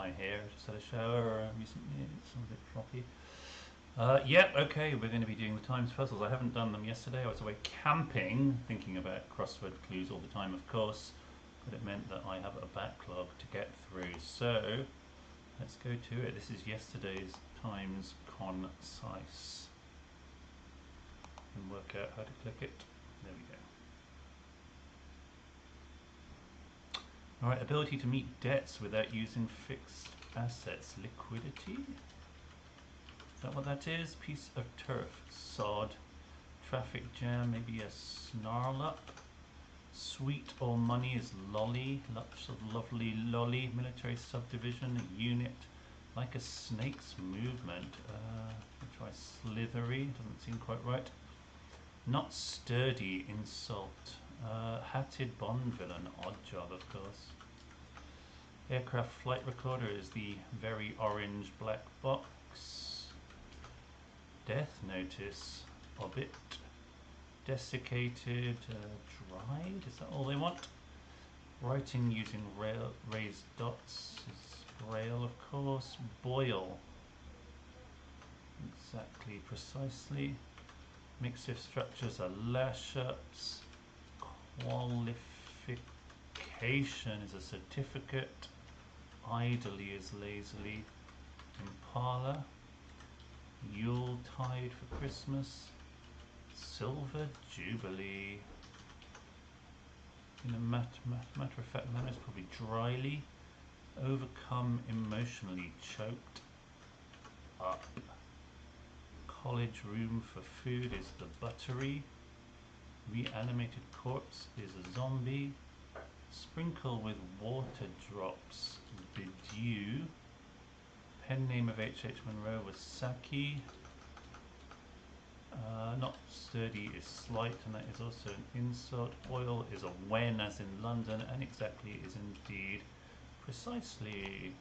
my hair. I just had a shower recently. It's a bit floppy. Yep, okay, we're going to be doing the times puzzles. I haven't done them yesterday. I was away camping, thinking about crossword clues all the time, of course, but it meant that I have a backlog to get through. So let's go to it. This is yesterday's times concise. And work out how to click it. There we go. Alright, ability to meet debts without using fixed assets. Liquidity? Is that what that is? Piece of turf. Sod. Traffic jam, maybe a snarl up. Sweet or money is lolly. Lots of lovely lolly. Military subdivision. Unit. Like a snake's movement. I'll try slithery. Doesn't seem quite right. Not sturdy. Insult. Hatted Bond villain. Odd job, of course. Aircraft flight recorder is the very orange black box. Death notice. Obit. Desiccated. Dried. Is that all they want? Writing using raised dots is braille, of course. Boil. Exactly, precisely. Mixed-if structures are lash-ups. Qualification is a certificate. Idly is lazily. Impala. Yuletide for Christmas. Silver Jubilee. In a matter of fact manner, it's probably dryly. Overcome emotionally. Choked up. College room for food is the buttery. Reanimated corpse is a zombie. Sprinkle with water drops. Bedew. Pen name of H. Munro was Saki. Not sturdy is slight, and that is also an insult. Oil is a when, as in London, and exactly is indeed precisely.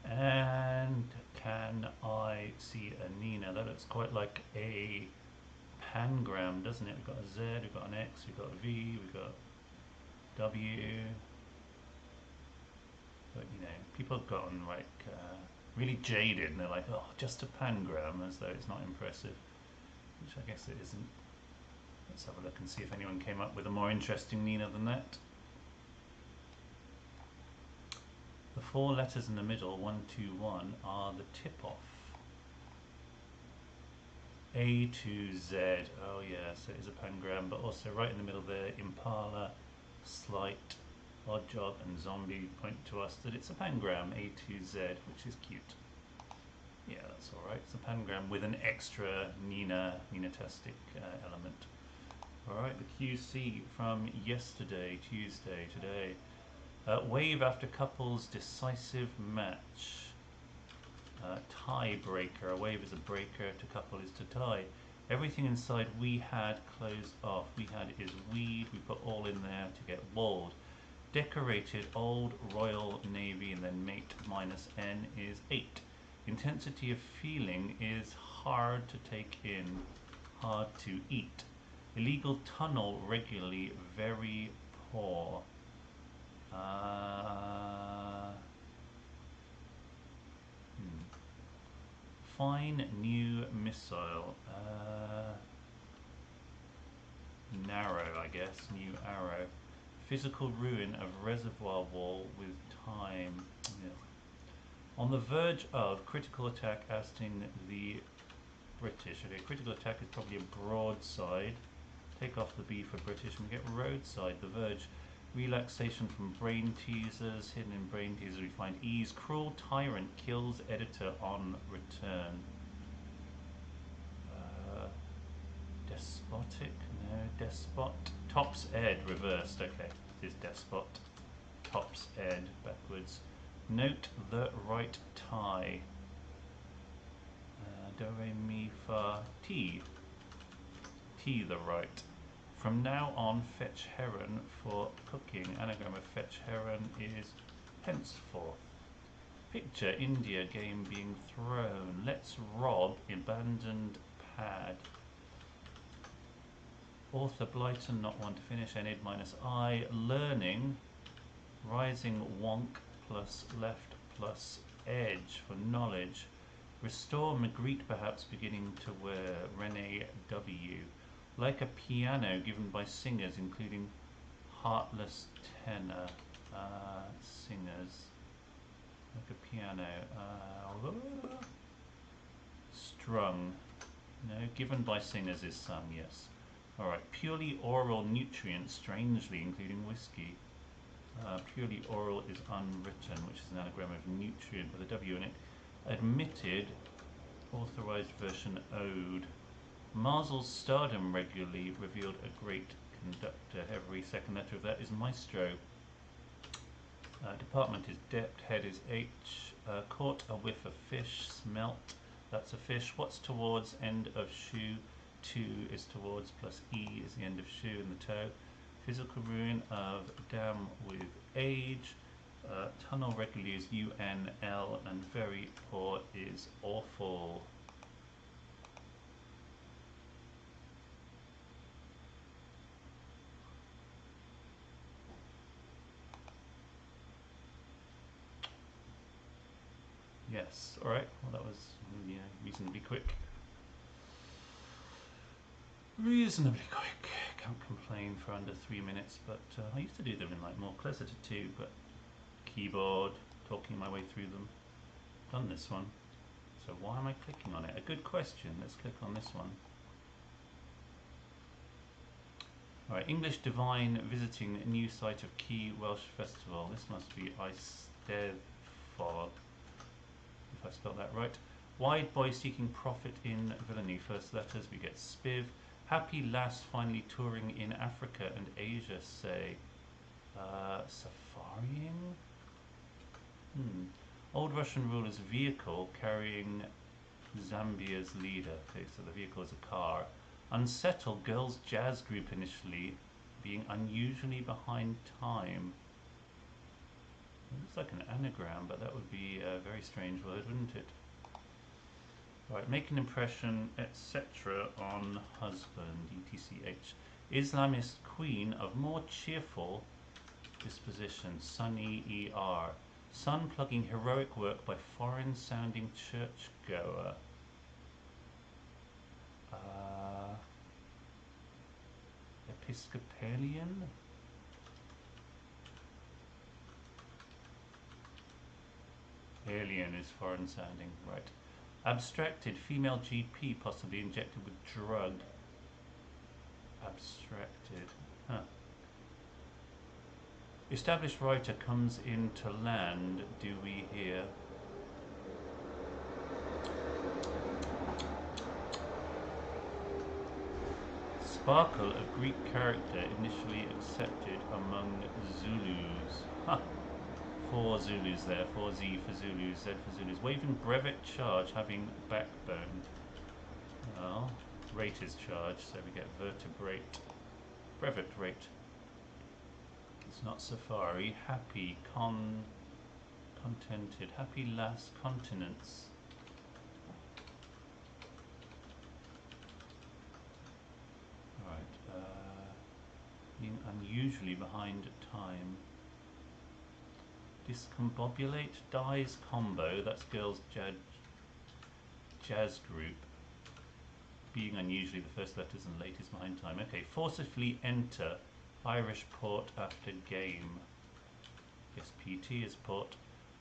And can I see a Nina? That looks quite like a pangram, doesn't it? We've got a Z, we've got an X, we've got a V, we've got W. But you know, people have gotten like really jaded, and they're like, oh, just a pangram, as though it's not impressive, which I guess it isn't. Let's have a look and see if anyone came up with a more interesting Nina than that. The four letters in the middle, 1, 2, 1, are the tip-off. A to Z, oh yeah, so it is a pangram, but also right in the middle there, Impala, Slight, Odd Job, and Zombie point to us that it's a pangram, A to Z, which is cute. Yeah, that's alright, it's a pangram with an extra Nina-tastic element. Alright, the QC from yesterday, Tuesday, today. Wave after couples decisive match. Tie breaker. A wave is a breaker, to couple is to tie. Everything inside we had closed off. We had is weed. We put all in there to get walled. Decorated old Royal Navy, and then mate minus N is 8. Intensity of feeling is hard to take in, hard to eat. Illegal tunnel regularly, very poor. Fine new missile. Narrow, I guess. New arrow. Physical ruin of reservoir wall with time. Yeah. On the verge of critical attack, ousting the British. Okay, critical attack is probably a broadside. Take off the B for British, and we get roadside. The verge. Relaxation from brain teasers. Hidden in brain teasers we find ease. Cruel tyrant kills editor on return. Despotic? No. Despot. Tops ed reversed. Okay, it is despot. Tops ed backwards. Note the right tie. Do re mi fa ti. Ti the right. From now on, fetch heron for cooking. Anagram of fetch heron is henceforth. Picture India game being thrown. Let's rob abandoned pad. Author Blyton, not one to finish. Enid minus I. Learning. Rising wonk plus left plus edge for knowledge. Restore Magritte perhaps beginning to wear. Rene W. Like a piano given by singers including heartless tenor. Singers. Like a piano. Strung. No, given by singers is sung, yes. Alright, purely oral nutrients, strangely, including whiskey. Purely oral is unwritten, which is an anagram of nutrient with a W in it. Admitted, authorized version ode. Marzel's stardom regularly revealed a great conductor. Every second letter of that is maestro. Department is depth, head is H. Caught a whiff of fish, smelt, that's a fish. What's towards, end of shoe, to is towards, plus E is the end of shoe in the toe. Physical ruin of dam with age. Tunnel regularly is UNL, and very poor is awful. Yes, alright, well that was reasonably quick. Reasonably quick. Can't complain for under 3 minutes, but I used to do them in like more closer to 2, but keyboard, talking my way through them. Done this one. So why am I clicking on it? A good question. Let's click on this one. Alright, English Divine visiting a new site of Key Welsh Festival. This must be Eisteddfod, if I spelled that right. Wide boy seeking profit in villainy. First letters we get spiv. Happy lass finally touring in Africa and Asia, say. Safarying? Old Russian ruler's vehicle carrying Zambia's leader. Okay, so the vehicle is a car. Unsettled girls' jazz group initially being unusually behind time. It looks like an anagram, but that would be a very strange word, wouldn't it? Right, make an impression, etc. on husband, ETCH. Islamist queen of more cheerful disposition, Sunny ER. Son plugging heroic work by foreign sounding churchgoer. Episcopalian? Alien is foreign sounding, right. Abstracted, female GP possibly injected with drug. Abstracted, huh. Established writer comes into land, do we hear? Sparkle of Greek character initially accepted among Zulus. Huh. 4 Zulus there, 4Z for Zulus, Z for Zulus. Waving brevet charge having backbone. Well, rate is charged, so we get vertebrate. Brevet rate. It's not safari. Happy, contented. Happy lass continents. Alright, being unusually behind time. Discombobulate, dies combo, that's girls' jazz group. Being unusually the first letters and latest behind time. Okay, forcibly enter Irish port after game. Yes, PT is port.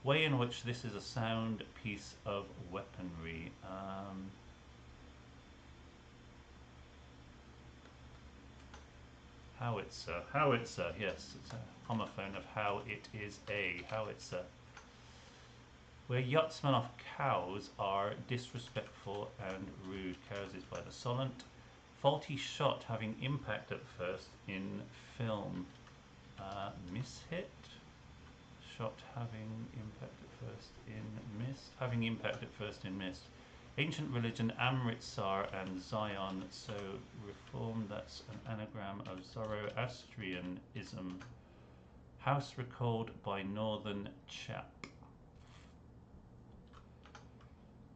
Way in which this is a sound piece of weaponry. Howitzer, howitzer, yes, it's a homophone of how it is a howitzer. Where yachtsmen off cows are disrespectful and rude. Cows is by the Solent. Faulty shot having impact at first in film. Mishit? Shot having impact at first in mist. Having impact at first in mist. Ancient religion, Amritsar and Zion, so reformed, that's an anagram of Zoroastrianism. House recalled by Northern Chap.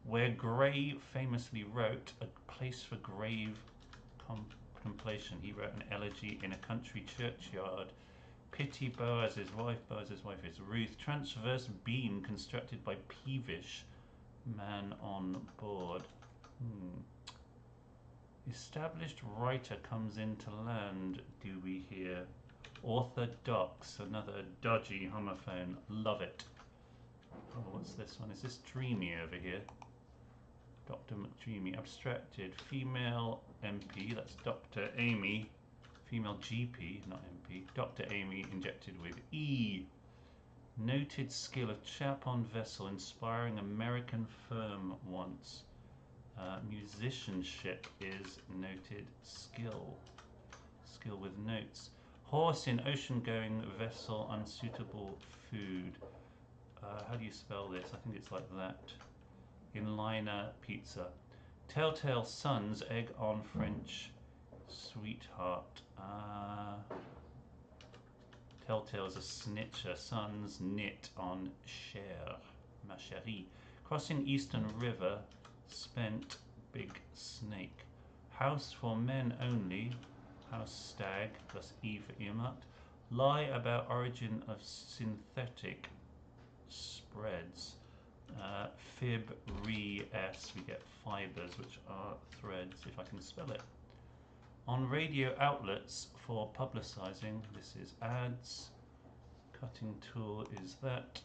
Where Gray famously wrote, a place for grave contemplation. He wrote an elegy in a country churchyard. Pity Boaz's wife. Boaz's wife is Ruth. Transverse beam constructed by Peevish. Man on board. Established writer comes into land. Do we hear? Orthodox. Another dodgy homophone. Love it. Oh, what's this one? Is this Dreamy over here? Dr. McDreamy. Abstracted. Female MP. That's Dr. Amy. Female GP, not MP. Dr. Amy injected with E. Noted skill of chap on vessel, inspiring American firm once. Musicianship is noted skill. Skill with notes. Horse in ocean-going vessel, unsuitable food. How do you spell this? I think it's like that. Inliner pizza. Telltale sons, egg on French sweetheart. Telltale is a snitcher. Sons knit on cher. Ma chérie. Crossing Eastern River. Spent big snake. House for men only. House stag plus E for earmarked. Lie about origin of synthetic spreads. Fib re s, we get fibers, which are threads, if I can spell it. On radio outlets for publicising, this is ads. Cutting tool is that.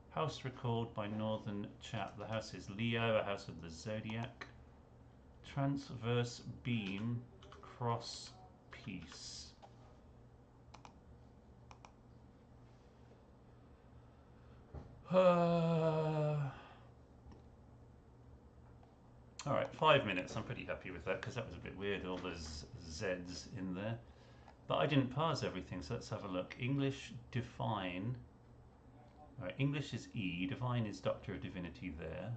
House record by Northern Chap. The house is Leo, a house of the zodiac. Transverse beam, cross piece. Alright, 5 minutes. I'm pretty happy with that because that was a bit weird, all those Z's in there. But I didn't parse everything, so let's have a look. English define. Alright, English is E, divine is Doctor of Divinity there.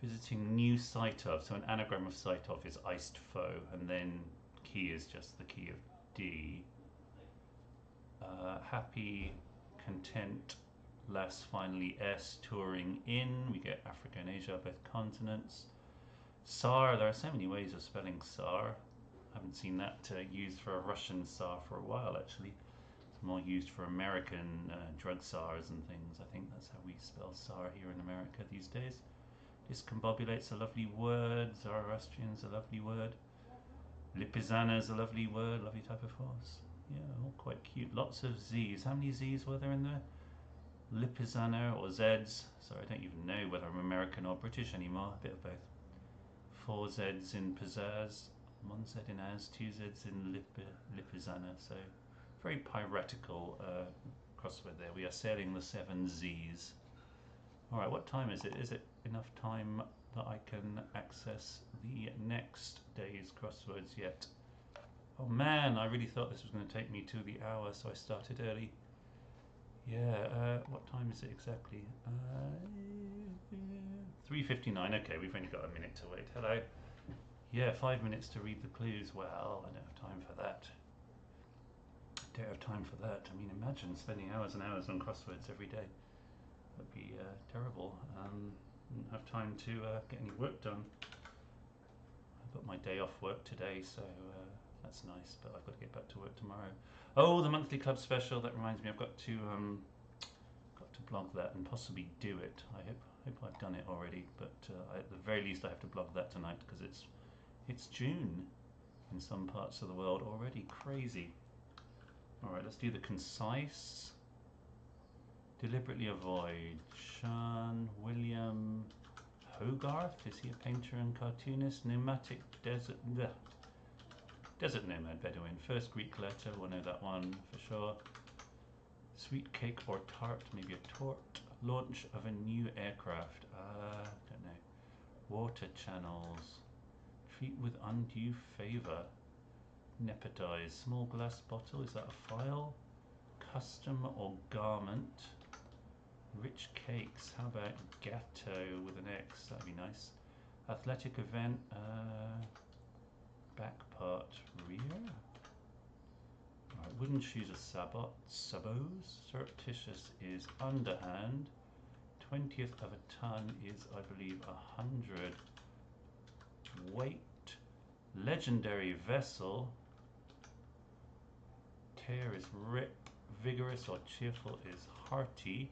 Visiting new site of, so an anagram of site of is iced foe, and then key is just the key of D. Happy, content, last, finally S, touring in. We get Africa and Asia, both continents. Tsar, there are so many ways of spelling Tsar. I haven't seen that used for a Russian Tsar for a while, actually. It's more used for American drug Tsars and things. I think that's how we spell Tsar here in America these days. Discombobulate's a lovely word. Zoroastrian's a lovely word. Lipizana's a lovely word, lovely type of horse. Yeah, all quite cute. Lots of Z's. How many Z's were there in there? Lipizana or Z's. Sorry, I don't even know whether I'm American or British anymore. A bit of both. 4 Z's in pizzazz, 1 Z in as, 2 Z's in Lipizana. So very piratical crossword there. We are sailing the 7 Z's. Alright, what time is it? Is it enough time that I can access the next day's crosswords yet? Oh man, I really thought this was going to take me to the hour, so I started early. Yeah, what time is it exactly? 3:59. Okay, we've only got a minute to wait. Hello. Yeah, 5 minutes to read the clues. Well, I don't have time for that. I don't have time for that. I mean, imagine spending hours and hours on crosswords every day. That'd be terrible. Wouldn't have time to get any work done. I've got my day off work today, so that's nice, but I've got to get back to work tomorrow. Oh, the monthly club special, that reminds me, I've got to blog that and possibly do it. I hope I've done it already, but at the very least I have to blog that tonight because it's June in some parts of the world already. Crazy. Alright, let's do the concise. Deliberately avoid. Sean William Hogarth, is he a painter and cartoonist? Nomadic desert nomad Bedouin. First Greek letter, we'll know that one for sure. Sweet cake or tart, maybe a tort. Launch of a new aircraft, don't know. Water channels. Treat with undue favour. Nepotize. Small glass bottle, is that a file? Custom or garment. Rich cakes, how about gâteau with an X, that'd be nice. Athletic event, back part, rear. Right, wooden shoes are sabots. Surreptitious is underhand. 20th of a ton is, I believe, 100. Weight. Legendary vessel. Tear is rip. Vigorous or cheerful is hearty.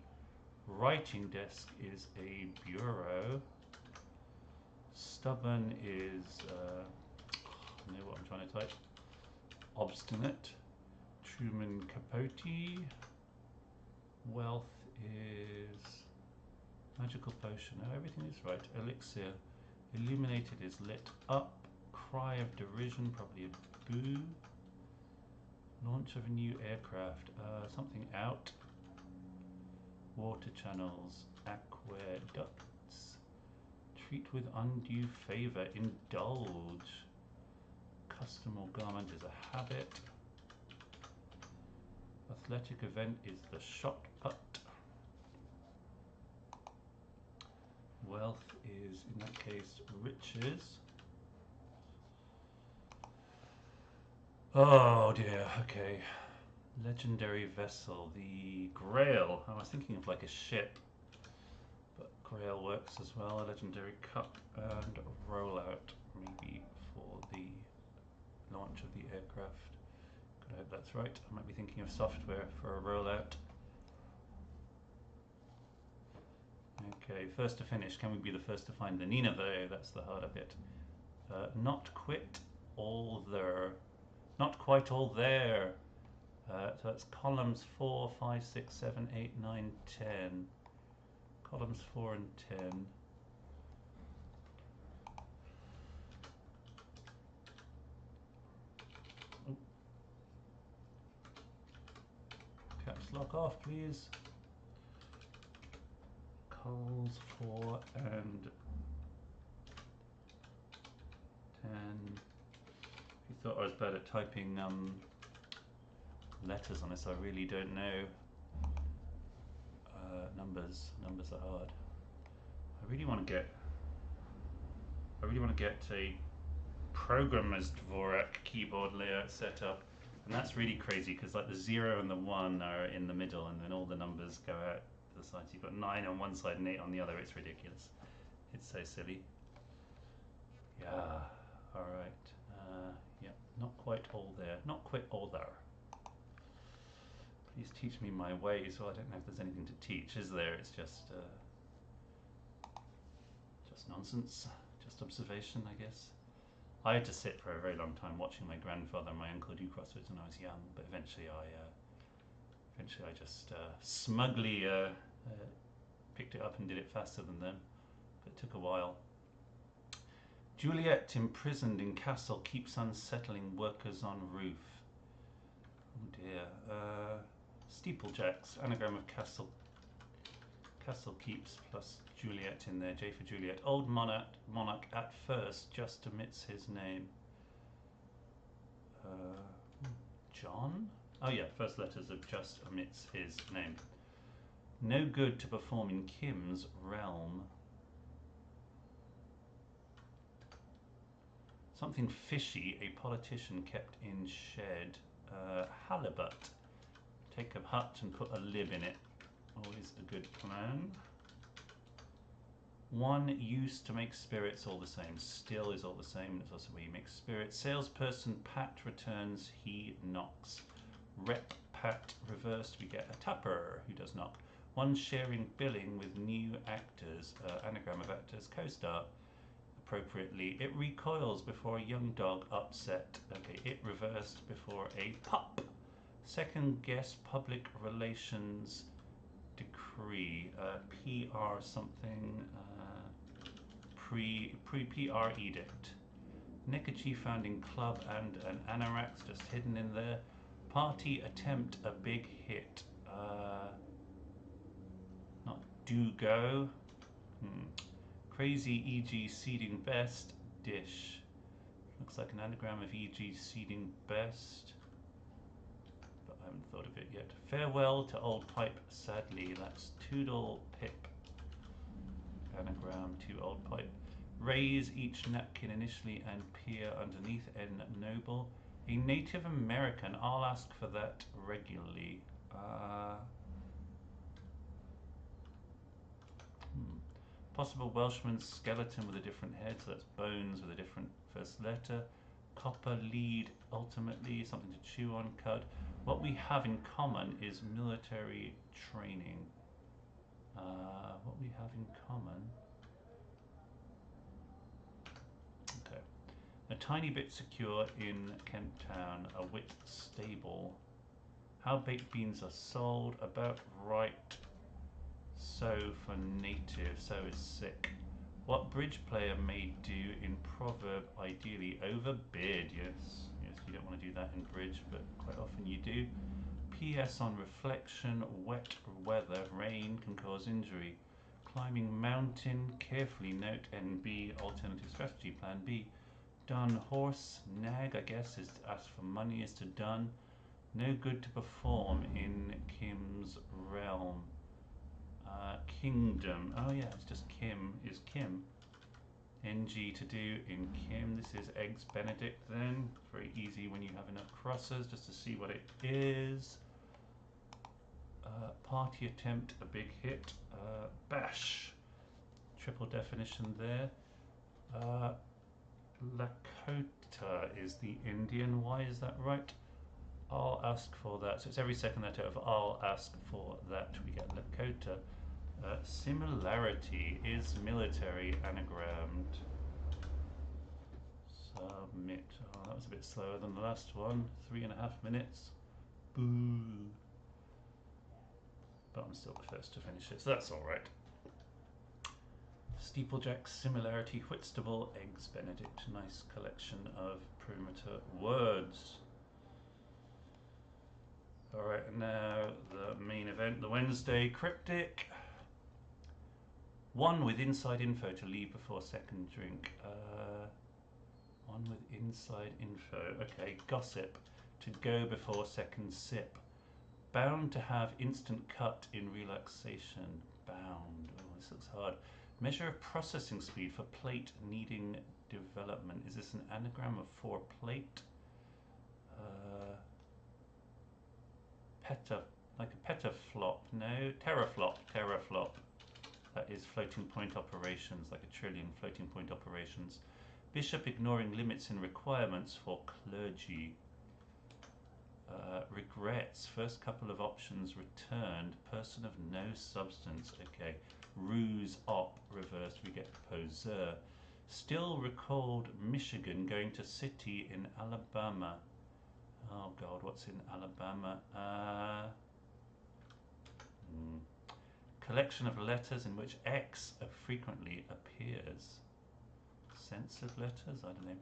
Writing desk is a bureau. Stubborn is, I know what I'm trying to type. Obstinate. Truman Capote. Wealth is magical potion. Oh, everything is right. Elixir. Illuminated is lit up. Cry of derision, probably a boo. Launch of a new aircraft. Something out. Water channels. Aqueducts. Treat with undue favor. Indulge. Custom or garment is a habit. Athletic event is the shot put. Wealth is, in that case, riches. Oh dear, okay. Legendary vessel, the Grail. I was thinking of like a ship, but Grail works as well. A legendary cup and rollout, maybe for the launch of the aircraft. I hope that's right. I might be thinking of software for a rollout. Okay, first to finish. Can we be the first to find the Nineveh? That's the harder bit. Not quit all there. Not quite all there. So that's columns 4, 5, 6, 7, 8, 9, 10. Columns 4 and 10. Oh. Caps lock off, please. Columns 4 and 10. If you thought I was bad at typing letters on this, I really don't know. Numbers are hard. I really want to get a programmer's Dvorak keyboard layout set up, and that's really crazy because like the 0 and the 1 are in the middle, and then all the numbers go out to the sides. You've got 9 on one side and 8 on the other. It's ridiculous. It's so silly. Yeah. All right. Yeah. Not quite all there. Not quite all there. Please teach me my ways. Well, I don't know if there's anything to teach, is there? It's just nonsense, just observation, I guess. I had to sit for a very long time watching my grandfather and my uncle do crosswords when I was young, but eventually I just smugly picked it up and did it faster than them, but it took a while. Juliet imprisoned in castle keeps unsettling workers on roof. Oh dear. Steeplejacks, anagram of castle keeps plus Juliet in there. J for Juliet. Old monarch at first just omits his name. John? Oh yeah, first letters of just omits his name. No good to perform in Kim's realm. Something fishy, a politician kept in shed. Halibut. Take a hut and put a lib in it. Always a good plan. One used to make spirits all the same. Still is all the same. It's also where you make spirits. Salesperson Pat returns. He knocks. Rep Pat reversed. We get a tapper who does knock. One sharing billing with new actors. Anagram of actors. Co-star. Appropriately. It recoils before a young dog upset. Okay. It reversed before a pup. Second guess public relations decree. PR something. Pre-PR edict. Neckerchief founding club and an anorax just hidden in there. Party attempt a big hit. Not do go. Crazy E.G. seeding best. Dish. Looks like an anagram of E.G. seeding best. But I haven't thought of it yet. Farewell to old pipe, sadly. That's Toodle Pip. Anagram to old pipe. Raise each napkin initially and peer underneath. N noble. A Native American. I'll ask for that regularly. Possible Welshman skeleton with a different head. So that's bones with a different first letter. Copper, lead, ultimately, something to chew on, cud. What we have in common is military training. What we have in common. Okay. A tiny bit secure in Kent Town, a wit stable. How baked beans are sold, about right. So for native, so is sick. What bridge player may do in proverb, ideally overbid. Yes, yes, you don't want to do that in bridge, but quite often you do. PS on reflection, wet weather, rain can cause injury. Climbing mountain, carefully note NB, alternative strategy, plan B. Done, horse, nag, I guess, is to ask for money, is to done. No good to perform in Kim's realm. Kingdom, oh yeah, it's just Kim is Kim. NG to do in Kim, this is Eggs Benedict then. Very easy when you have enough crosses, just to see what it is. Party attempt, a big hit. Bash, triple definition there. Lakota is the Indian, why is that right? I'll ask for that. So it's every second letter of I'll ask for that. We get Lakota. Similarity is military anagrammed. Submit. Oh, that was a bit slower than the last one. 3.5 minutes. Boo. But I'm still the first to finish it, so that's alright. Steeplejack, similarity, Whitstable, Eggs Benedict. Nice collection of perimeter words. Alright, now the main event, the Wednesday cryptic. One with inside info to leave before second drink. One with inside info. Okay, gossip to go before second sip. Bound to have instant cut in relaxation. Bound. Oh, this looks hard. Measure of processing speed for plate needing development. Is this an anagram of for plate? Like a petaflop. No, teraflop. Teraflop. That is floating point operations, like a trillion floating point operations. Bishop ignoring limits and requirements for clergy. Regrets, first couple of options returned. Person of no substance. Okay. Ruse op reversed, we get poser. Still recalled Michigan going to city in Alabama. Oh god, what's in Alabama? Collection of letters in which X frequently appears. Censored letters? I don't know.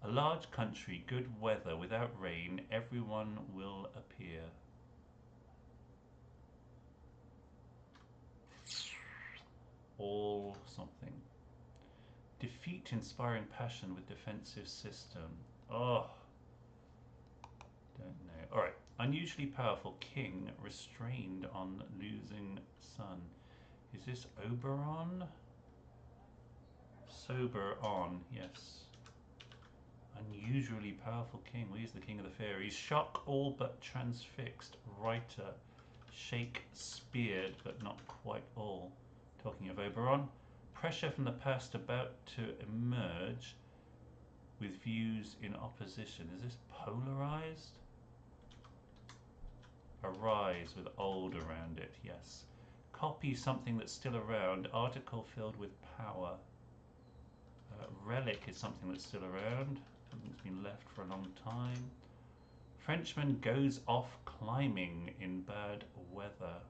A large country, good weather, without rain, everyone will appear. All something. Defeat inspiring passion with defensive system. Oh, don't know. Alright. Unusually powerful king restrained on losing son. Is this Oberon? Sober on, yes. Unusually powerful king. Well, he's the king of the fairies. Shock all but transfixed. Writer. Shakespeared, but not quite all. Talking of Oberon. Pressure from the past about to emerge with views in opposition. Is this polarized? Arise with old around it, yes. Copy something that's still around. Article filled with power. Relic is something that's still around. Something that's been left for a long time. Frenchman goes off climbing in bad weather.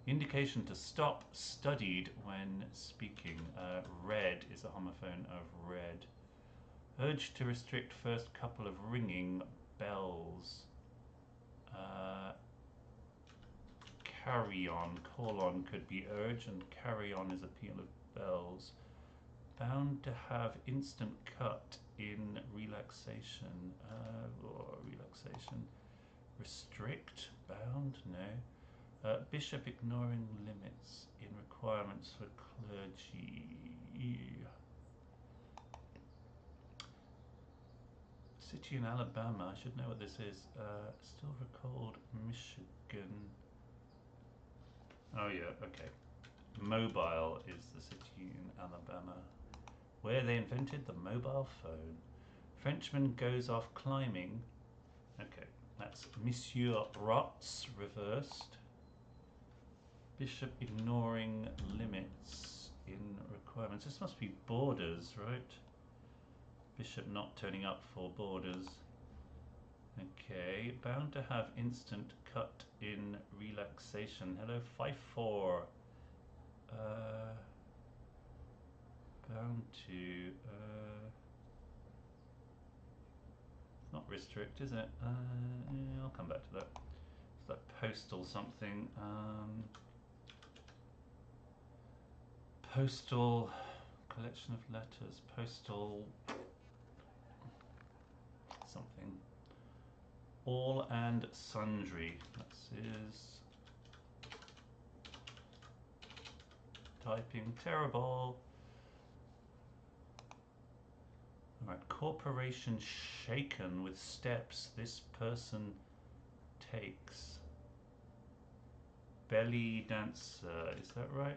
Indication to stop, studied when speaking. Red is a homophone of red. Urge to restrict first couple of ringing bells. Carry on, call on could be urge, and carry on is a peal of bells. Bound to have instant cut in relaxation. Relaxation. Restrict, bound, no. Bishop ignoring limits in requirements for clergy. City in Alabama, I should know what this is. Still recalled Michigan. Oh yeah, okay. Mobile is the city in Alabama where they invented the mobile phone. Frenchman goes off climbing. Okay, that's Monsieur Rots reversed. Bishop ignoring limits in requirements. This must be borders, right? Bishop not turning up for borders. Okay, bound to have instant cut in relaxation. Hello, 5-4. Bound to. It's not restrict, is it? Yeah, I'll come back to that. It's like postal something. Postal collection of letters. Postal something. All and sundry. This is typing terrible. Alright, corporation shaken with steps this person takes. Belly dancer, is that right?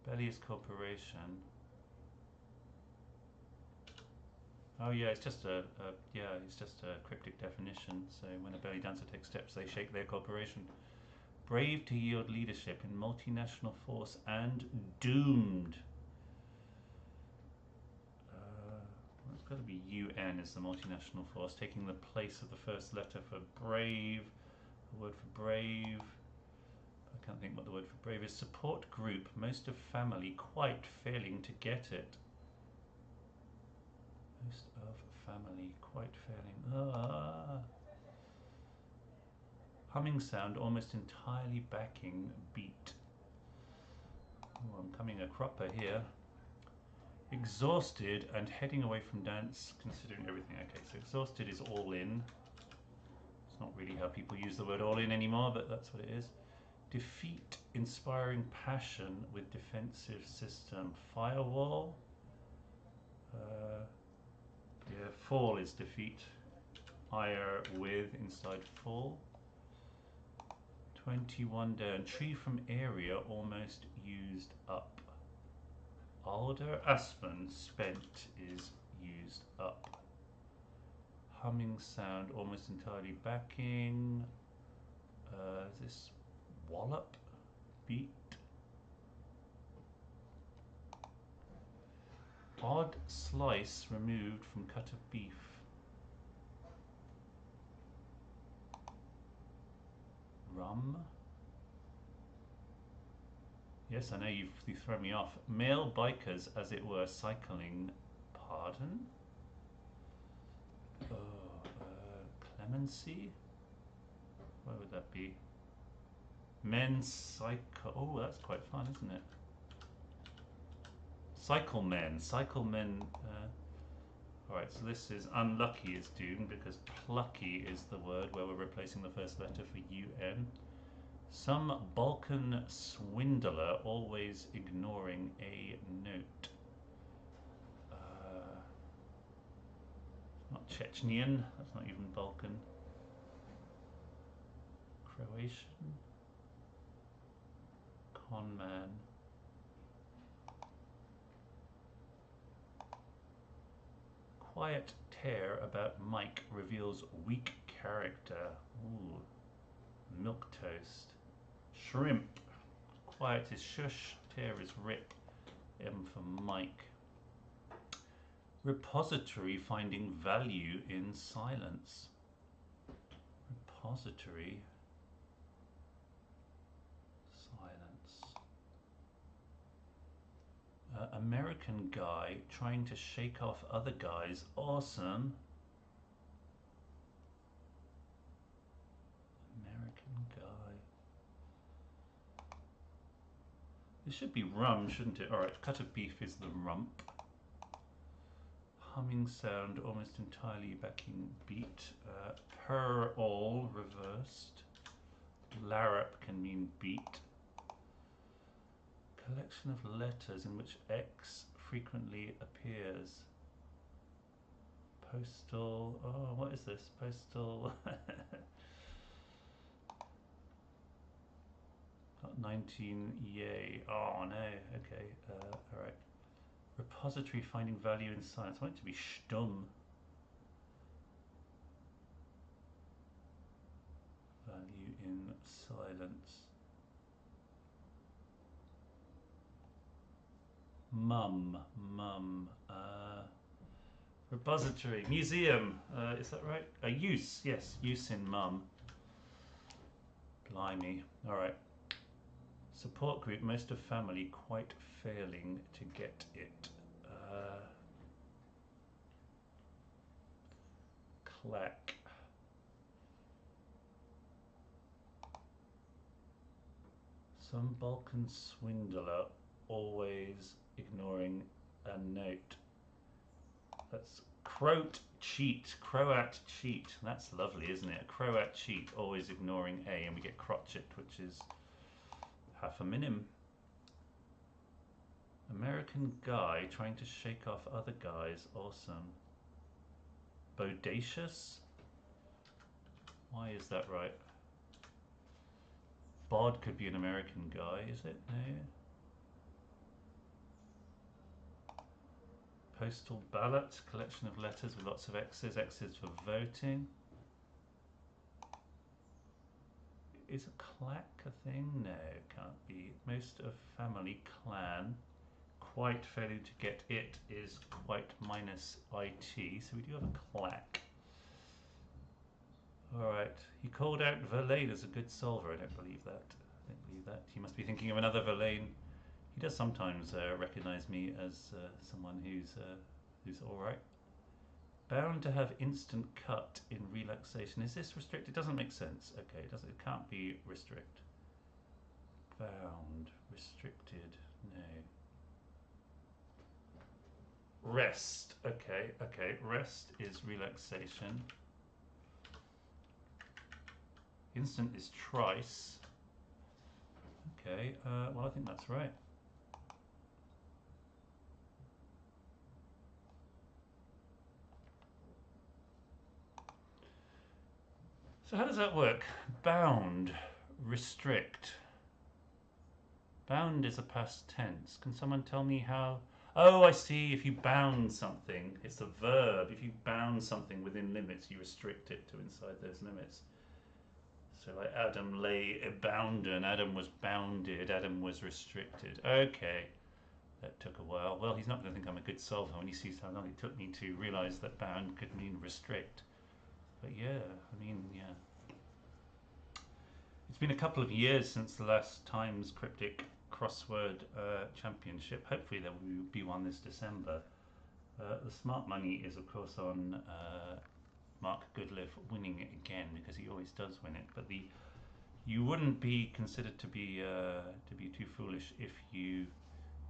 Belly is corporation. Oh yeah, it's just it's just a cryptic definition. So when a belly dancer takes steps, they shake their corporation. Brave to yield leadership in multinational force and doomed. It's got to be UN as the multinational force, taking the place of the first letter for brave. The word for brave. I can't think what the word for brave is. Support group, most of family, quite failing to get it. Most of family, quite failing. Humming sound, almost entirely backing beat. Oh, I'm coming a cropper here. Exhausted and heading away from dance, considering everything. Okay, so exhausted is all in. It's not really how people use the word all in anymore, but that's what it is. Defeat, inspiring passion with defensive system. Firewall. Yeah, fall is defeat. Ire with inside fall. 21 down. Tree from area almost used up. Alder, aspen, spent is used up. Humming sound almost entirely backing. Is this wallop? Beat. Odd slice removed from cut of beef. Rum. Yes, I know you've thrown me off. Male bikers, as it were, cycling. Pardon? Oh, clemency? Where would that be? Men cycle. Oh, that's quite fun, isn't it? Cyclemen. Cyclemen. Alright, so this is unlucky is doomed because plucky is the word where we're replacing the first letter for UN. Some Balkan swindler always ignoring a note. Not Chechnyan, that's not even Balkan. Croatian. Conman. Quiet tear about Mike reveals weak character. Ooh. Milk toast. Shrimp. Quiet is shush, tear is rip. M for Mike. Repository finding value in silence. Repository. Silence. American guy trying to shake off other guys. Awesome. American guy. This should be rum, shouldn't it? Alright, cut of beef is the rump. Humming sound almost entirely backing beat. Per all reversed. Larrup can mean beat. Collection of letters in which X frequently appears. Postal. Oh, what is this? Postal. 19, yay. Oh no, okay, alright. Repository finding value in silence. I want it to be stumm. Value in silence. Mum. Repository. Museum. Is that right? Use. Yes, use in mum. Blimey. Alright. Support group. Most of family quite failing to get it. Clack. Some Balkan swindler always ignoring a note. That's Croat cheat. Croat cheat. That's lovely, isn't it? A Croat cheat, always ignoring A, and we get crotchet, which is half a minim. American guy trying to shake off other guys. Awesome. Bodacious? Why is that right? Bod could be an American guy, is it? No. Postal ballot, collection of letters with lots of X's. X's for voting. Is a clack a thing? No, can't be. Most of family clan. Quite failing to get it is quite minus IT, so we do have a clack. Alright, he called out Verlaine as a good solver. I don't believe that. I don't believe that. He must be thinking of another Verlaine. He does sometimes recognise me as someone who's alright. Bound to have instant cut in relaxation. Is this restricted? It doesn't make sense. Okay, it can't be restrict. Bound, restricted, no. Rest. Okay. Rest is relaxation. Instant is trice. Okay, well, I think that's right. So how does that work? Bound, restrict. Bound is a past tense. Can someone tell me how? Oh, I see. If you bound something, it's a verb. If you bound something within limits, you restrict it to inside those limits. So like Adam lay bounden, Adam was bounded, Adam was restricted. Okay, that took a while. Well, he's not going to think I'm a good solver when he sees how long it took me to realise that bound could mean restrict. But yeah, I mean, yeah. It's been a couple of years since the last Times Cryptic Crossword Championship. Hopefully there will be one this December. The smart money is of course on Mark Goodliff winning it again, because he always does win it. But you wouldn't be considered to be too foolish if you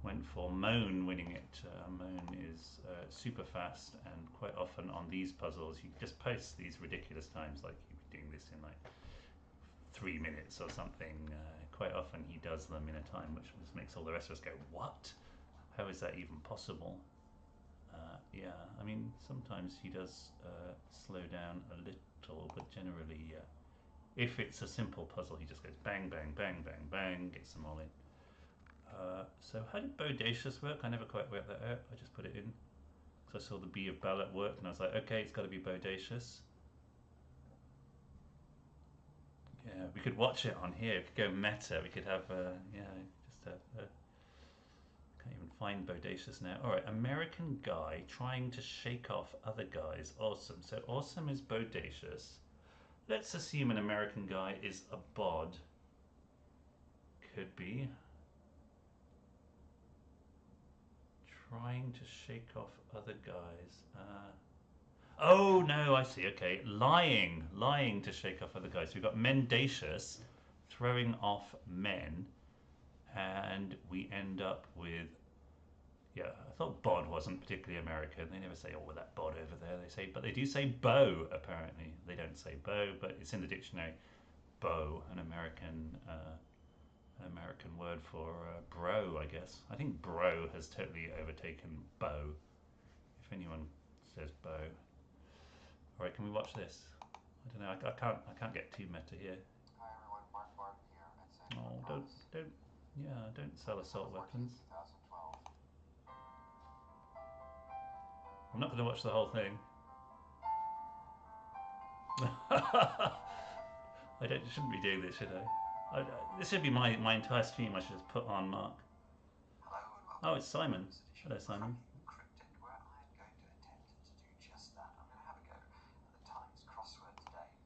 went for Moan winning it. Moan is super fast, and quite often on these puzzles you just post these ridiculous times, like you'd be doing this in like 3 minutes or something. Quite often he does them in a time which just makes all the rest of us go, what? How is that even possible? Yeah, I mean, sometimes he does slow down a little, but generally, yeah. If it's a simple puzzle, he just goes bang, bang, bang, bang, bang, gets them all in. So how did bodacious work? I never quite worked that out. I just put it in because I saw the B of ballot work, and I was like, okay, it's got to be bodacious. Yeah, we could watch it on here. We could go meta. We could have, yeah, just have. Can't even find bodacious now. All right, American guy trying to shake off other guys. Awesome. So awesome is bodacious. Let's assume an American guy is a bod. Could be. Trying to shake off other guys. Oh no, I see. Okay, lying to shake off other guys. So we've got mendacious, throwing off men, and we end up with, yeah, I thought bod wasn't particularly American. They never say, oh, well, that bod over there. They say, but they do say bow. Apparently, they don't say bow, but it's in the dictionary. Bow, an American word for bro, I guess. I think bro has totally overtaken bow. If anyone says bow. All right, can we watch this? I don't know. I can't get too meta here. Hi everyone, Mark Barton here at Oh, don't sell assault weapons. I'm not going to watch the whole thing. Shouldn't be doing this, should I? This should be my entire stream. I should just put on Mark. Oh, it's Simon. Hello, Simon.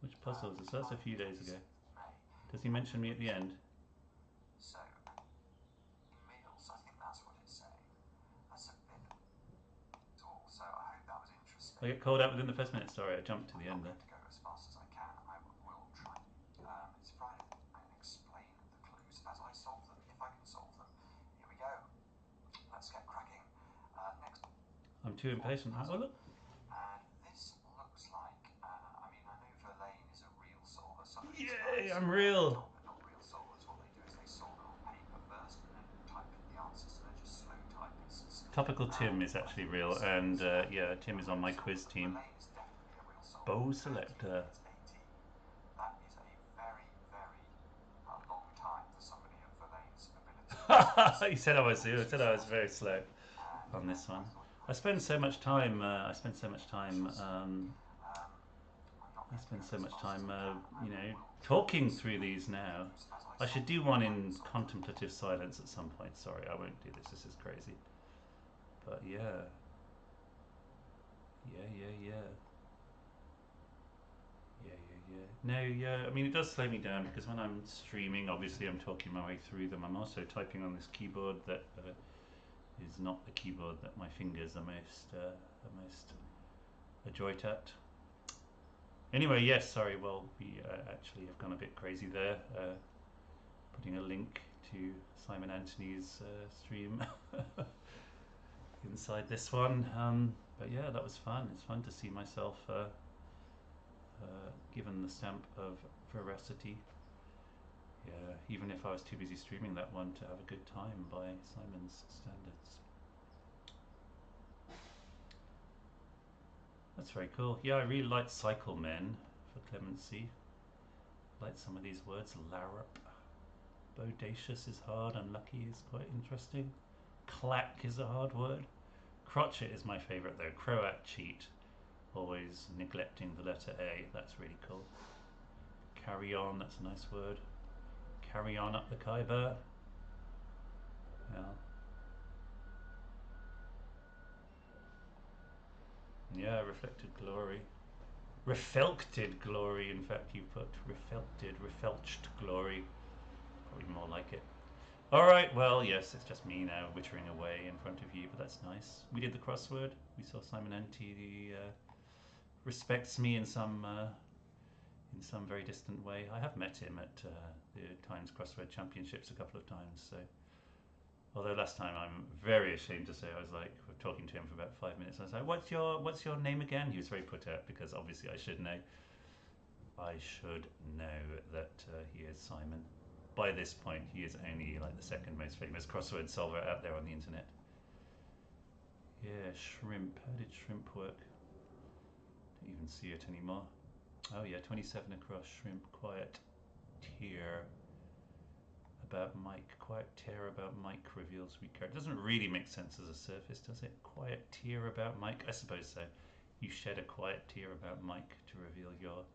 Which puzzle is this? That's a few days ago. Does he mention me at the end? So, meals, I think that's what it's saying. That's a bit tall, so I hope that was interesting. I get called out within the first minute. Sorry, I jumped to the end there. To go as fast as I can. I will try. It's Friday. I can explain the clues as I solve them, if I can solve them. Here we go. Let's get cracking. Next. I'm too impatient. Oh, look. This looks like, I mean, I know Verlaine is a real solver. Yay, I'm real. Not real solvers. What they do is they solve it on paper first and then type in the answers. So they're just slow typists. Topical Tim is actually real, and yeah, Tim is on my quiz team. Bow selector. That is a very, very long time for somebody of Verlaine's ability. He said I was very slow on this one. I spend so much time. You know, talking through these now. I should do one in contemplative silence at some point. Sorry, I won't do this. This is crazy. But yeah. No, yeah. I mean, it does slow me down because when I'm streaming, obviously I'm talking my way through them. I'm also typing on this keyboard that is not the keyboard that my fingers are most adroit at. Anyway, yes, sorry. Well, we actually have gone a bit crazy there. Putting a link to Simon Anthony's stream inside this one. But yeah, that was fun. It's fun to see myself given the stamp of veracity. Yeah, even if I was too busy streaming that one to have a good time by Simon's standards. That's very cool. Yeah, I really like Cycle Men for clemency. I like some of these words. Larrup. Bodacious is hard. Unlucky is quite interesting. Clack is a hard word. Crotchet is my favourite though. Croat cheat. Always neglecting the letter A. That's really cool. Carry on. That's a nice word. Carry on up the Khyber. Yeah. Yeah, reflected glory. Refelcted glory, in fact, you put refelched glory. Probably more like it. Alright, well, yes, it's just me now wittering away in front of you, but that's nice. We did the crossword. We saw Simon Nt respects me in some very distant way. I have met him at the Times Crossword Championships a couple of times, so although last time I'm very ashamed to say I was like talking to him for about 5 minutes. I was like, "What's your name again?" He was very put out because obviously I should know. I should know that he is Simon. By this point, he is only like the second most famous crossword solver out there on the internet. Yeah, shrimp. How did shrimp work? Don't even see it anymore. Oh yeah, 27 across. Shrimp. Quiet tear about Mike. Quiet tear about Mike reveals weak character. Doesn't really make sense as a surface, does it? Quiet tear about Mike. I suppose so. You shed a quiet tear about Mike to reveal your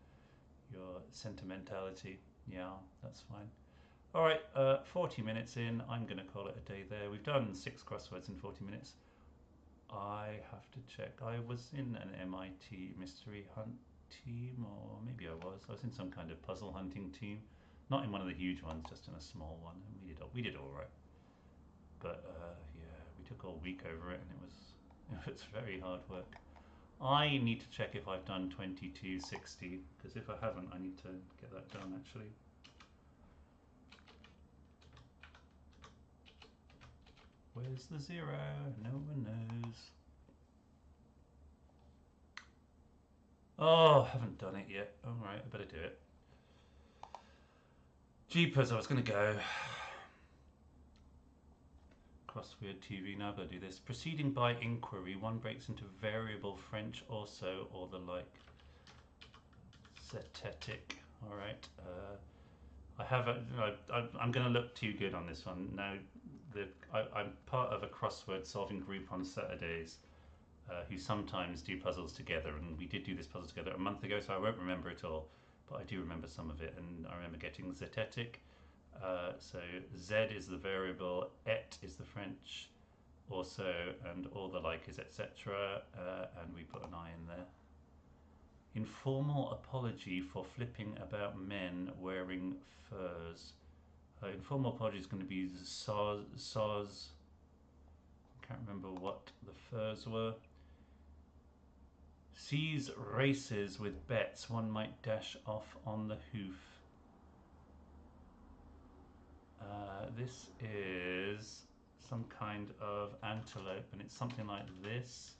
sentimentality. Yeah, that's fine. All right, 40 minutes in. I'm going to call it a day there. We've done 6 crosswords in 40 minutes. I have to check. I was in an MIT mystery hunt team, or maybe I was. I was in some kind of puzzle hunting team. Not in one of the huge ones, just in a small one. And we did all right. But yeah, we took all week over it, and it was very hard work. I need to check if I've done 2260, because if I haven't, I need to get that done actually. Where's the 0? No one knows. Oh, I haven't done it yet. Alright, I better do it. Jeepers, I was going to go. Crossword TV, now I've got to do this. Proceeding by inquiry, one breaks into variable French also, or the like. Zetetic, alright. I have I'm going to look too good on this one. Now, I'm part of a crossword solving group on Saturdays who sometimes do puzzles together, and we did do this puzzle together a month ago, so I won't remember it all, but I do remember some of it, and I remember getting zetetic. So Z is the variable, et is the French, also, and all the like is etc. And we put an I in there. Informal apology for flipping about men wearing furs. Informal apology is going to be soz. I can't remember what the furs were. Sees races with bets one might dash off on the hoof. This is some kind of antelope, and it's something like this.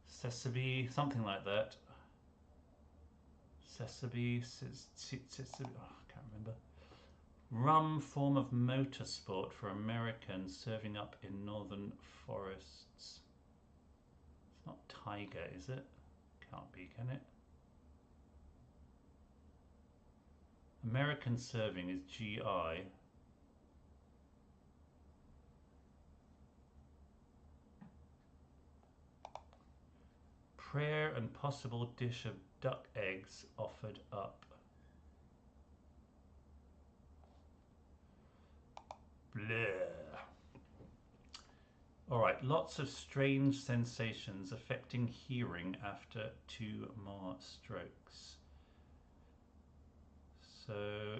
Sesame, something like that. Sesame, oh, I can't remember. Rum form of motorsport for Americans serving up in northern forests. It's not tiger, is it? Can't be, can it? American serving is GI. Prayer and possible dish of duck eggs offered up. Bleh. Alright, lots of strange sensations affecting hearing after 2 more strokes. So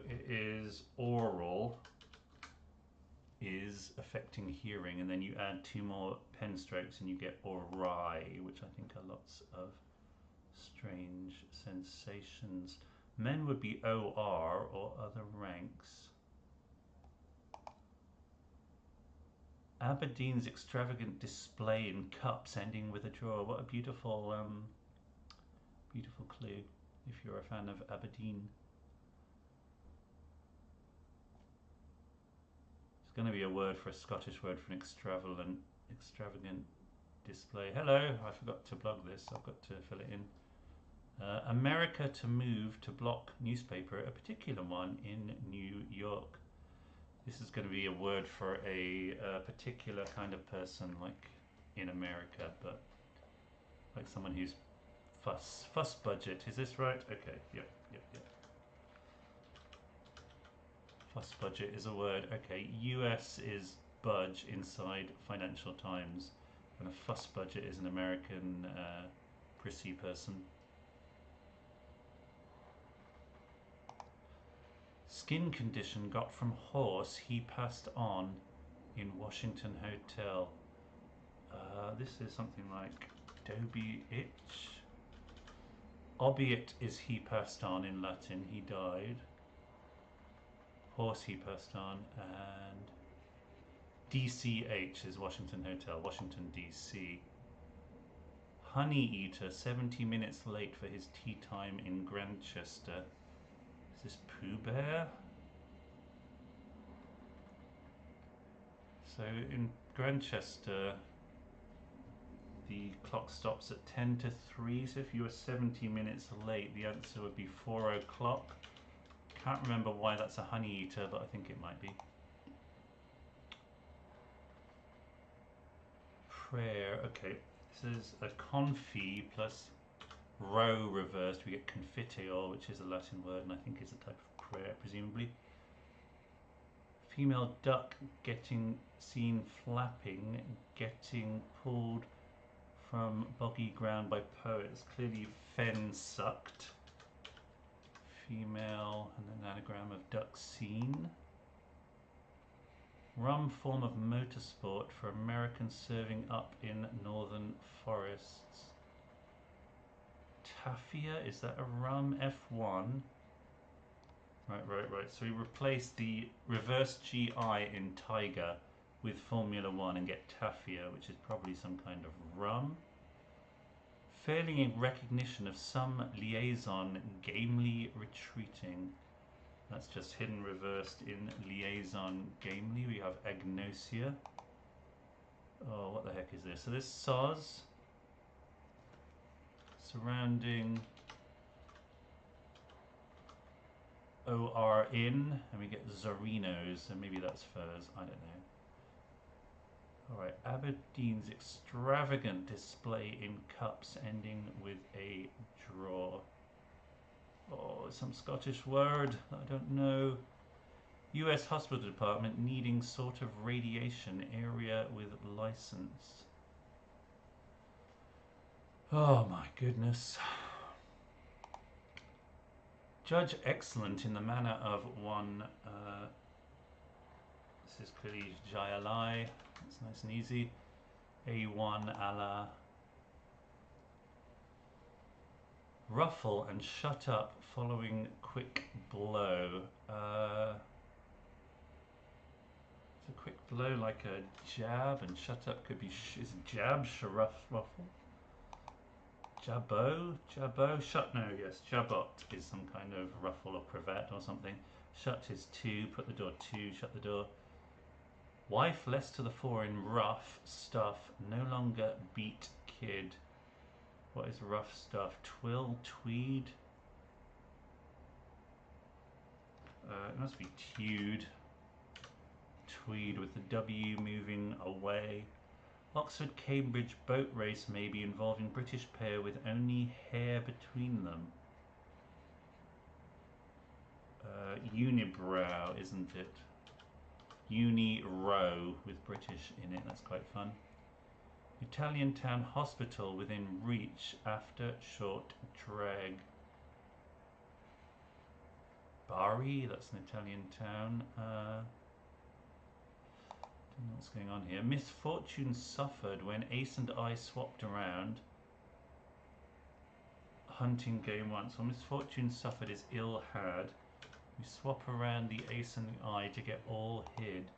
it is oral is affecting hearing, and then you add 2 more pen strokes and you get ori, which I think are lots of strange sensations. Men would be OR or other ranks. Aberdeen's extravagant display in cups ending with a draw. What a beautiful, beautiful clue if you're a fan of Aberdeen. It's going to be a word for a Scottish word for an extravagant display. Hello, I forgot to blog this. I've got to fill it in. America to move to block newspaper, a particular one in New York. This is going to be a word for a particular kind of person, like in America, but like someone who's fuss budget. Is this right? Okay, yep. Fuss budget is a word. Okay, US is budge inside Financial Times, and a fuss budget is an American prissy person. Skin condition got from horse he passed on in Washington hotel. This is something like Dobie itch. Obiit is he passed on in Latin, he died. Horse he passed on, and DCH is Washington Hotel, Washington DC. Honey Eater, 70 minutes late for his tea time in Grantchester. Is this Pooh Bear? So in Grantchester, the clock stops at 10 to 3, so if you were 70 minutes late, the answer would be 4 o'clock. Can't remember why that's a honey eater, but I think it might be. Prayer, okay. This is a confi plus row reversed. We get confiteor, which is a Latin word, and I think is a type of prayer, presumably. Female duck getting seen flapping, getting pulled from boggy ground by poets. Clearly fen sucked. Female, and an anagram of duck seen. Rum form of motorsport for Americans serving up in northern forests. Taffia, is that a rum? F1. Right. So we replace the reverse GI in Tiger with Formula 1 and get Taffia, which is probably some kind of rum. Failing in recognition of some liaison gamely retreating. That's just hidden reversed in liaison gamely. We have agnosia. Oh, what the heck is this? So this soz surrounding O-R in, and we get Zorinos, and maybe that's furs, I don't know. Alright, Aberdeen's extravagant display in cups ending with a draw. Oh, some Scottish word that I don't know. US hospital department needing sort of radiation area with license. Oh my goodness. Judge excellent in the manner of one. This is clearly Jayalai. It's nice and easy. A1 a la. Ruffle and shut up following quick blow. It's a quick blow like a jab, and shut up could be is jab, sharuff, ruffle. Jabot, shut, no, yes, jabot is some kind of ruffle or cravat or something. Shut is to, put the door to, shut the door. Wife less to the fore in rough stuff, no longer beat kid. What is rough stuff? Twill, tweed? It must be tude. Tweed with the W moving away. Oxford-Cambridge boat race maybe involving British pair with only hair between them. Unibrow, isn't it? Uni-row with British in it, that's quite fun. Italian town hospital within reach after short drag. Bari, that's an Italian town. Don't know what's going on here. Misfortune suffered when Ace and I swapped around. Hunting game once. Well, misfortune suffered is ill had. We swap around the Ace and the I to get all hid.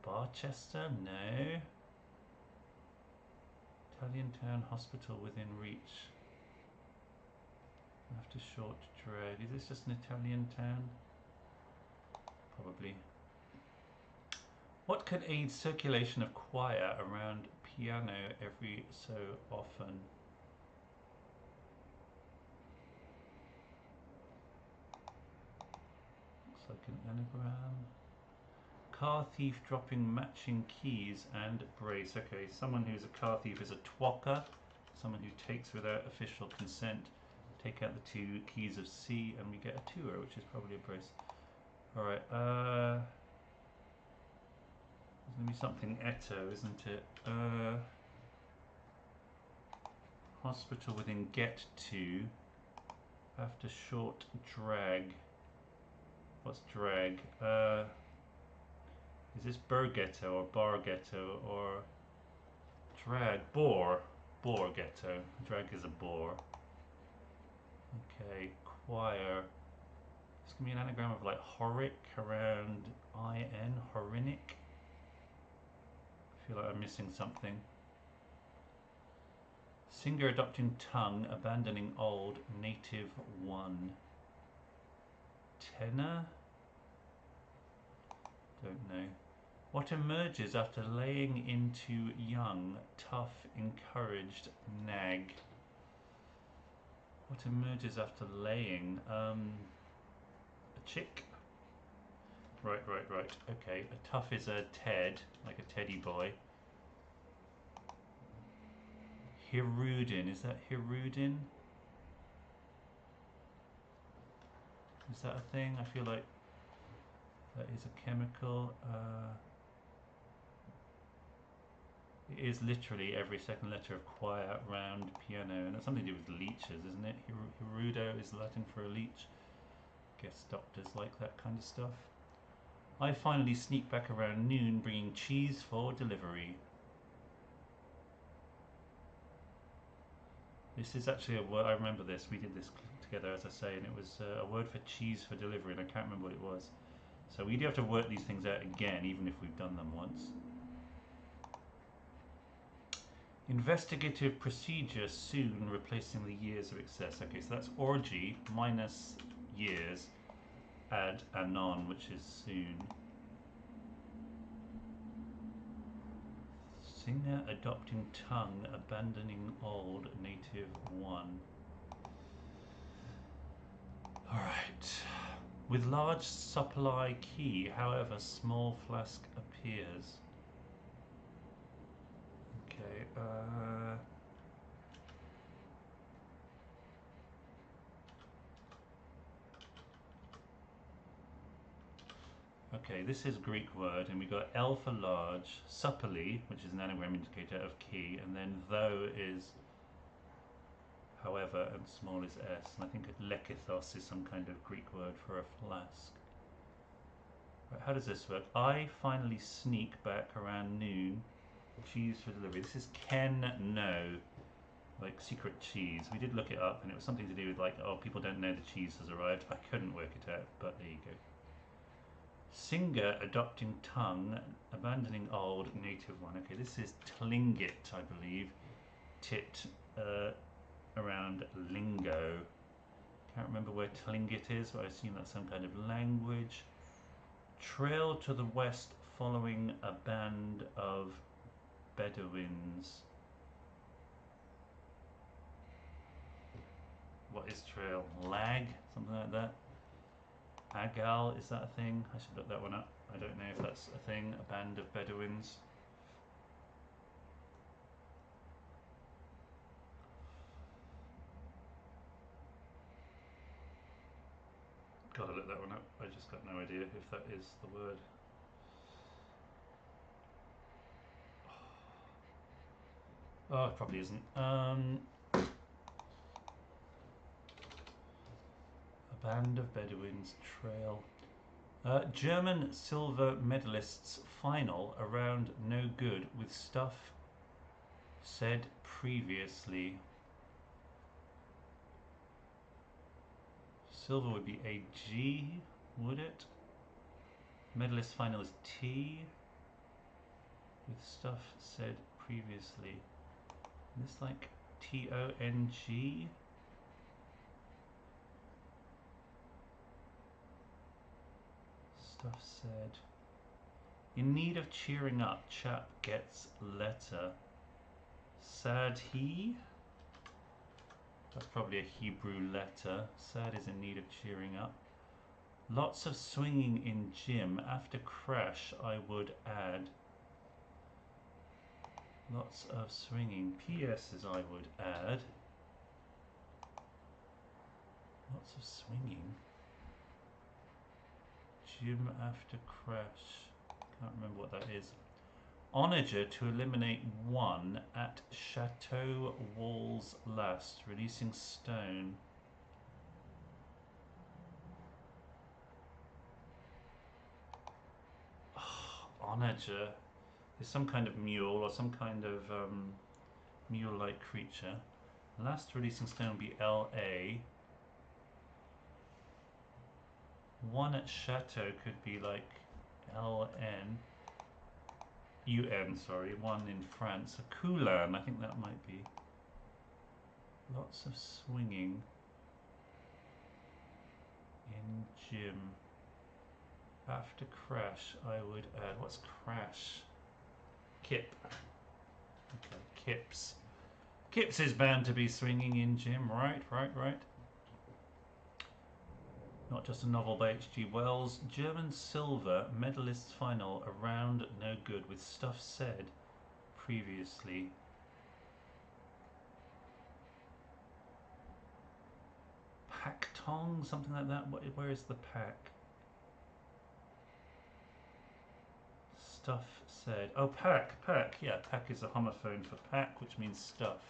Barchester? No. Italian town hospital within reach. After short drag. Is this just an Italian town? Probably. What could aid circulation of choir around piano every so often? Looks like an anagram. Car thief dropping matching keys and brace. Okay, someone who's a car thief is a twocker. Someone who takes without official consent. Take out the two keys of C and we get a tour, which is probably a brace. Alright, there's going to be something Eto, isn't it? Hospital within get to. After short drag. What's drag? Is this Burghetto or Bar Ghetto or drag? Boar. Boar Ghetto. Drag is a boar. Okay, choir. It's going to be an anagram of like horic around IN, horinic. I feel like I'm missing something. Singer adopting tongue, abandoning old, native one. Tenor? Don't know. What emerges after laying into young, tough, encouraged, nag? What emerges after laying? A chick? Right. Okay, a tough is a Ted, like a teddy boy. Hirudin, is that Hirudin? Is that a thing? I feel like that is a chemical. It is literally every second letter of choir, round, piano, and it's something to do with leeches, isn't it? Hirudo is Latin for a leech. Guess doctors like that kind of stuff. I finally sneak back around noon bringing cheese for delivery. This is actually a word, I remember this, we did this together as I say, and it was a word for cheese for delivery, and I can't remember what it was. So we do have to work these things out again, even if we've done them once. Investigative procedure soon replacing the years of excess. Okay, so that's orgy minus years, add anon, which is soon. Singer adopting tongue, abandoning old, native one. Alright. With large supply key, however, small flask appears. Okay, okay, this is Greek word, and we got L for large, supply, which is an anagram indicator of key, and then though is however, and small is S. And I think lekithos is some kind of Greek word for a flask. Right, how does this work? I finally sneak back around noon. Cheese for delivery. This is Ken No, like secret cheese. We did look it up, and it was something to do with like, oh, people don't know the cheese has arrived. I couldn't work it out, but there you go. Singer adopting tongue, abandoning old, native one. Okay, this is Tlingit, I believe. Tit around lingo. Can't remember where Tlingit is, but I assume that's some kind of language. Trail to the west following a band of Bedouins. What is trail? Lag? Something like that? Agal, is that a thing? I should look that one up. I don't know if that's a thing. A band of Bedouins. Gotta look that one up. I just got no idea if that is the word. Oh, it probably isn't. A band of Bedouins trail. German silver medalists final around no good with stuff said previously. Silver would be a G, would it? Medalist final is T. With stuff said previously. Is this like T-O-N-G? Stuff said. In need of cheering up, chap gets letter. Sad he? That's probably a Hebrew letter. Sad is in need of cheering up. Lots of swinging in gym. After crash, I would add. Lots of swinging. PS is I would add. Lots of swinging. Gym after crash. Can't remember what that is. Onager to eliminate one at Chateau Walls last. Releasing stone. Oh, onager is some kind of mule or some kind of mule-like creature. Last releasing stone will be LA. One at Chateau could be like LN. UN, sorry. One in France. A Coulan, I think that might be. Lots of swinging in gym. After crash, I would add. What's crash? Kip. Okay, Kips. Kips is bound to be swinging in gym, right. Not just a novel by H.G. Wells. German silver medalists final around no good with stuff said previously. Pack tong, something like that. Where is the pack? Stuff said. Oh, pack. Yeah, pack is a homophone for pack, which means stuff.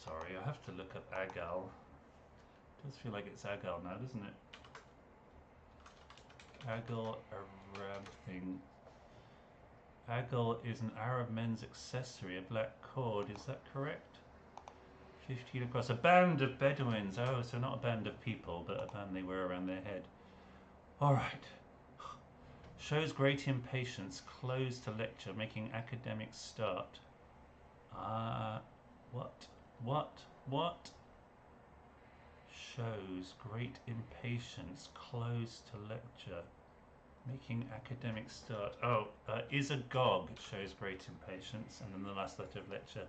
Sorry, I have to look up agal. It does feel like it's agal now, doesn't it? Agal, Arab thing. Agal is an Arab men's accessory, a black cord. Is that correct? 15 across. A band of Bedouins. Oh, so not a band of people, but a band they wear around their head. All right. Shows great impatience. Close to lecture, making academic start. What? Shows great impatience. Close to lecture, making academic start. Oh, is a gog. Shows great impatience. And then the last letter of lecture.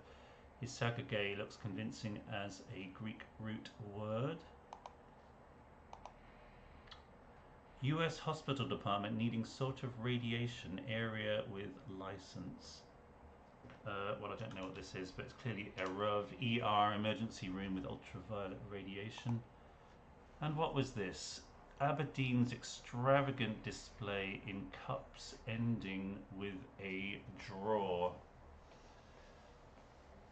Isagage looks convincing as a Greek root word. U.S. hospital department needing sort of radiation area with license. Well, I don't know what this is, but it's clearly a RUV ER emergency room with ultraviolet radiation. And what was this? Aberdeen's extravagant display in cups ending with a draw.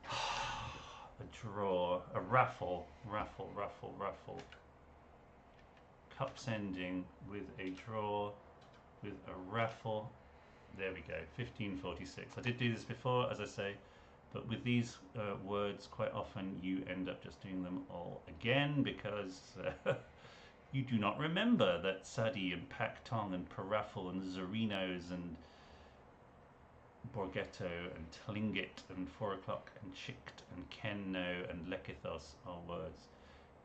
A draw. A raffle. Raffle. Cups ending with a draw, with a raffle. There we go, 1546. I did do this before, as I say, but with these words, quite often you end up just doing them all again because you do not remember that Sadi and Paktong and Paraffle and Zorinos and Borghetto and Tlingit and 4 o'clock and Chict and Kenno and Lekithos are words.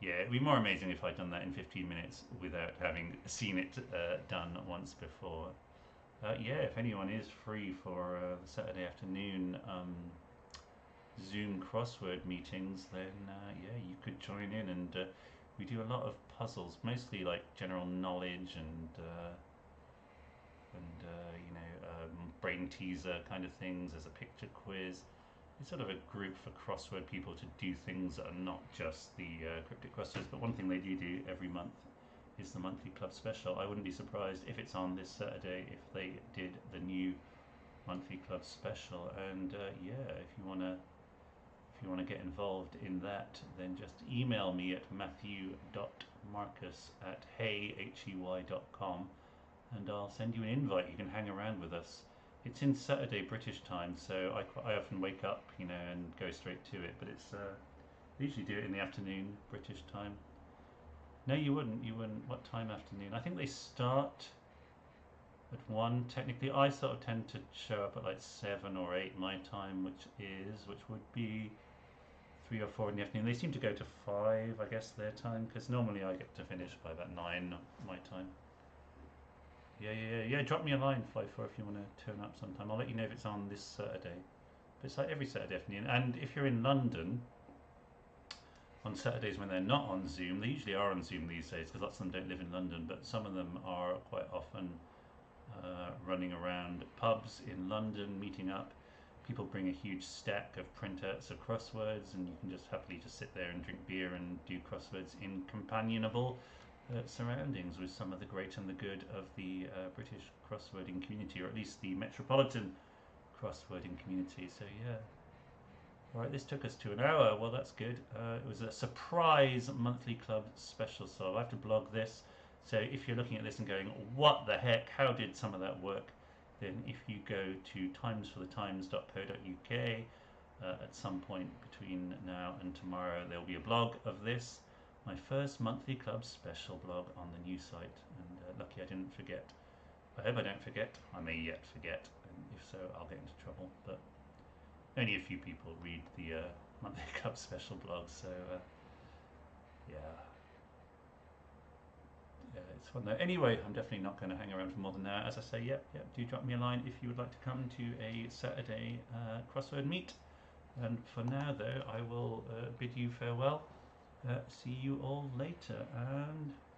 Yeah, it'd be more amazing if I'd done that in 15 minutes without having seen it done once before. Yeah, if anyone is free for the Saturday afternoon Zoom crossword meetings, then yeah, you could join in, and we do a lot of puzzles, mostly like general knowledge and brain teaser kind of things. There's a picture quiz. It's sort of a group for crossword people to do things that are not just the cryptic crosswords, but one thing they do every month is the monthly club special. I wouldn't be surprised if it's on this Saturday if they did the new monthly club special. And yeah, if you wanna get involved in that, then just email me at matthew.marcus@hey.com and I'll send you an invite. You can hang around with us. It's in Saturday British time, so I often wake up, and go straight to it. But it's I usually do it in the afternoon British time. No, you wouldn't. You wouldn't. What time afternoon? I think they start at 1. Technically, I sort of tend to show up at like 7 or 8 my time, which would be 3 or 4 in the afternoon. They seem to go to 5, I guess, their time, because normally I get to finish by about 9 my time. Yeah. Drop me a line, Fly4, if you want to turn up sometime. I'll let you know if it's on this Saturday. But it's like every Saturday afternoon. And if you're in London, on Saturdays when they're not on Zoom, they usually are on Zoom these days because lots of them don't live in London, but some of them are quite often running around pubs in London, meeting up. People bring a huge stack of printouts of crosswords, and you can just happily just sit there and drink beer and do crosswords in companionable surroundings with some of the great and the good of the British crosswording community, or at least the metropolitan crosswording community. So yeah. Alright, this took us to an hour. Well, that's good. It was a surprise monthly club special, so I'll have to blog this. So if you're looking at this and going, what the heck, how did some of that work? Then if you go to timesforthetimes.co.uk at some point between now and tomorrow, there will be a blog of this, my first monthly club special blog on the new site. And lucky I didn't forget. I hope I don't forget. I may yet forget, and if so, I'll get into trouble. But only a few people read the monthly club special blog, so yeah. It's fun though. Anyway, I'm definitely not going to hang around for more than that. As I say, yep, do drop me a line if you would like to come to a Saturday crossword meet. And for now, though, I will bid you farewell. See you all later, and